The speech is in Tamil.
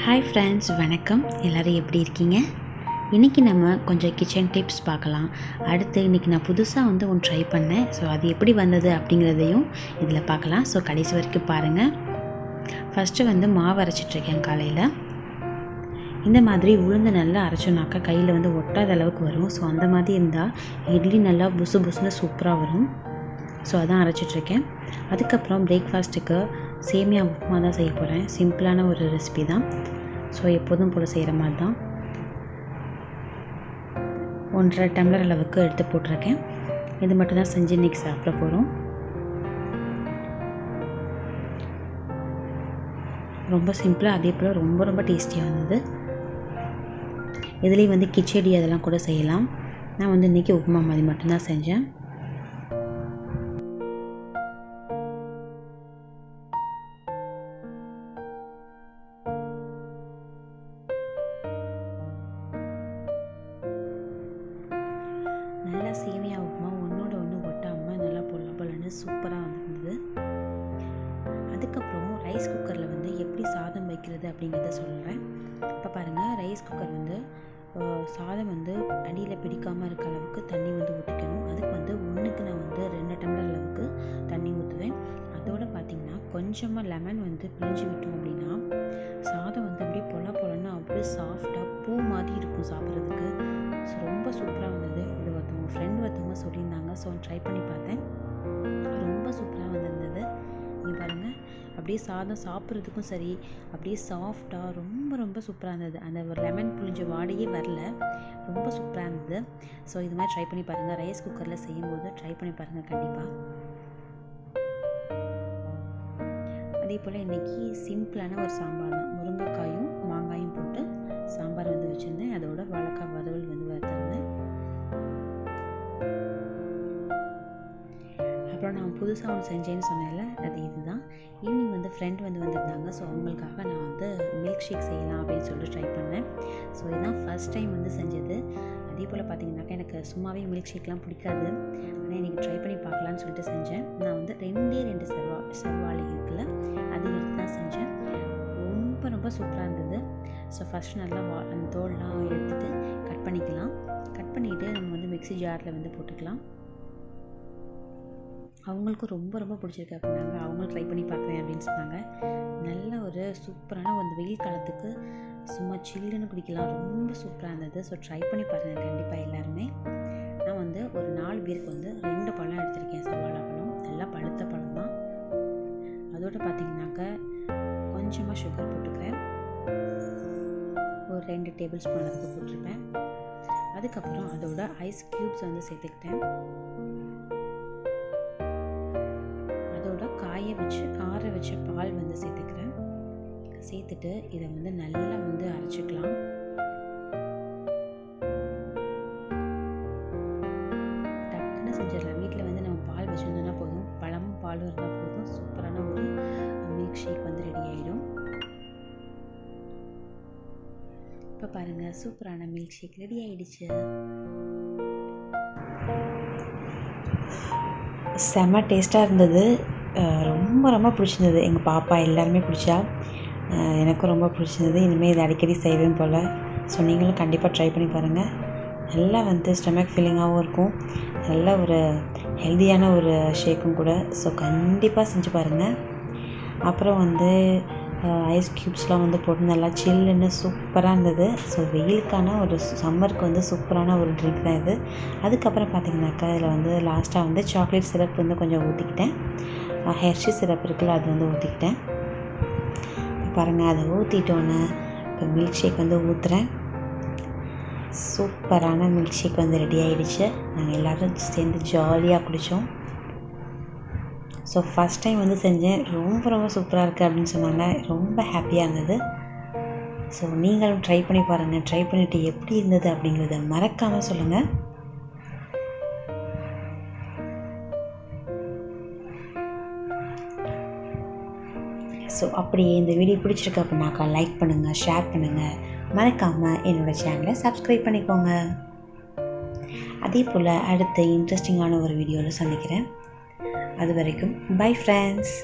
ஹாய் ஃப்ரெண்ட்ஸ், வணக்கம். எல்லோரும் எப்படி இருக்கீங்க? இன்றைக்கி நம்ம கொஞ்சம் கிச்சன் டிப்ஸ் பார்க்கலாம். அடுத்து இன்றைக்கி நான் புதுசாக ஒன்று ட்ரை பண்ணேன். ஸோ அது எப்படி வந்தது அப்படிங்கிறதையும் இதில் பார்க்கலாம். ஸோ கடைசி வரைக்கும் பாருங்கள். ஃபஸ்ட்டு மாவு அரைச்சிட்ருக்கேன் காலையில். இந்த மாதிரி உளுந்து நல்லா அரைச்சோன்னாக்கா கையில் ஒட்டாத அளவுக்கு வரும். ஸோ அந்த மாதிரி இருந்தால் இட்லி நல்லா புசு புசுன்னு சூப்பராக வரும். ஸோ அதான் அரைச்சிட்ருக்கேன். அதுக்கப்புறம் பிரேக்ஃபாஸ்ட்டுக்கு சேமியா உப்புமா தான் செய்ய போகிறேன். சிம்பிளான ஒரு ரெசிபி தான். ஸோ எப்போதும் போல் செய்கிற மாதிரி தான் 1.5 டம்ளர் அளவுக்கு எடுத்து போட்டிருக்கேன். இது மட்டும் தான் செஞ்சு இன்றைக்கி சாப்பிட போகிறோம். ரொம்ப சிம்பிளாக, அதே போல் ரொம்ப ரொம்ப டேஸ்டியாக வந்தது. இதுலேயும் கிச்சடி அதெல்லாம் கூட செய்யலாம். நான் இன்றைக்கி உப்புமா மாதிரி மட்டும்தான் செஞ்சேன். நல்லா சேமியா உப்புமா ஒன்றோட ஒன்று ஒட்டாமல் நல்லா பொல்லன்னு சூப்பராக வந்திருந்தது. அதுக்கப்புறம் ரைஸ் குக்கரில் எப்படி சாதம் வைக்கிறது அப்படிங்கிறத சொல்கிறேன். இப்போ பாருங்கள், ரைஸ் குக்கர் சாதம் அடியில் பிடிக்காமல் இருக்க அளவுக்கு தண்ணி ஊற்றிக்கணும். அதுக்கு ஒன்றுக்கு நான் 2 டம்ளர் அளவுக்கு தண்ணி ஊற்றுவேன். அதோடு பார்த்திங்கன்னா கொஞ்சமாக லெமன் பிழிஞ்சு விட்டோம் அப்படின்னா சாதம் அப்படியே பொலன்னு அப்படியே சாஃப்டாக பூ மாதிரி இருக்கும் சாப்பிட்றதுக்கு. ஸோ ரொம்ப சூப்பராக வந்தது. இது ஃப்ரெண்ட் ஒருத்தவங்க சொல்லியிருந்தாங்க. ஸோ ட்ரை பண்ணி பார்த்தேன். ரொம்ப சூப்பராக வந்திருந்தது. நீங்கள் பாருங்கள், அப்படியே சாதம் சாப்பிட்றதுக்கும் சரி, அப்படியே சாஃப்டாக ரொம்ப ரொம்ப சூப்பராக இருந்தது. அந்த ஒரு லெமன் புளிஞ்ச வாடையே வரல. ரொம்ப சூப்பராக இருந்தது. ஸோ இது மாதிரி ட்ரை பண்ணி பாருங்கள். ரைஸ் குக்கரில் செய்யும்போது ட்ரை பண்ணி பாருங்கள் கண்டிப்பாக. அதே போல் இன்றைக்கி சிம்பிளான ஒரு சாம்பார் தான். முருங்கைக்காயும் மாங்காயும் போட்டு சாம்பார் வச்சுருந்தேன். அதோட வாழைக்காய் வறுவல் வறுத்திருந்தேன். அப்புறம் நான் புதுசாக ஒன்று செஞ்சேன்னு சொன்னேன்ல, அது இதுதான். ஈவினிங் ஃப்ரெண்ட் வந்திருந்தாங்க. ஸோ அவங்களுக்காக நான் மில்க் ஷேக் செய்யலாம் அப்படின்னு சொல்லிட்டு ட்ரை பண்ணேன். ஸோ இதுதான் ஃபஸ்ட் டைம் செஞ்சது. அதே போல் பார்த்தீங்கன்னாக்கா எனக்கு சும்மாவே மில்க் ஷேக்லாம் பிடிக்காது. ஆனால் இன்றைக்கி ட்ரை பண்ணி பார்க்கலான்னு சொல்லிட்டு செஞ்சேன். நான் 2 செவ்வாழை இருக்குல்ல, அது எடுத்து தான் செஞ்சேன். ரொம்ப ரொம்ப சூப்பராக இருந்தது. ஸோ ஃபஸ்ட்டு நல்லா அந்த தோல்லாம் எடுத்துகிட்டு கட் பண்ணிக்கலாம். கட் பண்ணிவிட்டு நம்ம மிக்ஸி ஜாரில் போட்டுக்கலாம். அவங்களுக்கும் ரொம்ப ரொம்ப பிடிச்சிருக்கு அப்படின்னாங்க. அவங்களும் ட்ரை பண்ணி பார்க்குறேன் அப்படின்னு சொன்னாங்க. நல்ல ஒரு சூப்பரான வெயில் காலத்துக்கு சும்மா சில்லுன்னு குடிக்கலாம். ரொம்ப சூப்பராக இருந்தது. ஸோ ட்ரை பண்ணி பாருங்கள் கண்டிப்பாக எல்லாருமே. நான் ஒரு 4 பேருக்கு 2 பழம் எடுத்திருக்கேன். செவ்வாழை பழம் நல்லா பழுத்த பழம் தான். அதோடு பார்த்திங்கனாக்கா கொஞ்சமாக சுகர் போட்டுக்கிறேன். ஒரு 2 டேபிள் ஸ்பூன் அளவுக்கு போட்டிருப்பேன். அதுக்கப்புறம் அதோட ஐஸ் க்யூப்ஸ் சேர்த்துக்கிட்டேன். அதோட காய வச்சு ஆற வச்ச பால் சேர்த்துக்கிறேன். சேர்த்துட்டு இதை நல்லா அரைச்சிக்கலாம். டக்குன்னு செஞ்சிடலாம். வீட்டில் நம்ம பால் வச்சுருந்தோன்னா போதும், பழமும் பாலும் இருந்தால் போதும். சூப்பரான ஒரு மில்க் ஷேக் ரெடி ஆகிடும். இப்போ பாருங்கள், சூப்பரான மில்க் ஷேக் ரெடி ஆகிடுச்சு. செம்ம டேஸ்ட்டாக இருந்தது. ரொம்ப ரொம்ப பிடிச்சிருந்தது. எங்கள் பாப்பா எல்லாருமே பிடிச்சா. எனக்கும் ரொம்ப பிடிச்சிருந்தது. இனிமேல் இதை அடிக்கடி செய்வேன் போல். ஸோ நீங்களும் கண்டிப்பாக ட்ரை பண்ணி பாருங்கள். நல்லா ஸ்டொமக் ஃபீலிங்காகவும் இருக்கும். நல்ல ஒரு ஹெல்த்தியான ஒரு ஷேக்கும் கூட. ஸோ கண்டிப்பாக செஞ்சு பாருங்கள். அப்புறம் ஐஸ் க்யூப்ஸ்லாம் போட்டு நல்லா சில்லுன்னு சூப்பராக இருந்தது. ஸோ வெயிலுக்கான ஒரு சம்மருக்கு சூப்பரான ஒரு ட்ரிங்க் தான் இது. அதுக்கப்புறம் பார்த்திங்கனாக்கா இதில் லாஸ்ட்டாக சாக்லேட் சிரப் கொஞ்சம் ஊற்றிக்கிட்டேன். ஹெர்ஷி சிரப் இருக்குல்ல, அது ஊற்றிக்கிட்டேன். பாருங்கள், அதை ஊற்றிட்டோன்னு இப்போ மில்க் ஷேக் ஊற்றுறேன். சூப்பரான மில்க் ஷேக் ரெடி ஆகிடுச்சு. நாங்கள் எல்லோரும் சேர்ந்து ஜாலியாக குடித்தோம். ஸோ ஃபஸ்ட் டைம் செஞ்சேன். ரொம்ப ரொம்ப சூப்பராக இருக்குது அப்படின்னு சொன்னாங்க. ரொம்ப ஹாப்பியாக இருந்தது. ஸோ நீங்களும் ட்ரை பண்ணி பாருங்கள். ட்ரை பண்ணிவிட்டு எப்படி இருந்தது அப்படிங்கிறத மறக்காமல் சொல்லுங்கள். ஸோ அப்படியே இந்த வீடியோ பிடிச்சிருக்கு அப்படின்னாக்கா லைக் பண்ணுங்கள், ஷேர் பண்ணுங்கள். மறக்காமல் என்னோடய சேனலை சப்ஸ்கிரைப் பண்ணிக்கோங்க. அதே போல் அடுத்த இன்ட்ரெஸ்டிங்கான ஒரு வீடியோவில் சந்திக்கிறேன். அது வரைக்கும் பை ஃப்ரெண்ட்ஸ்.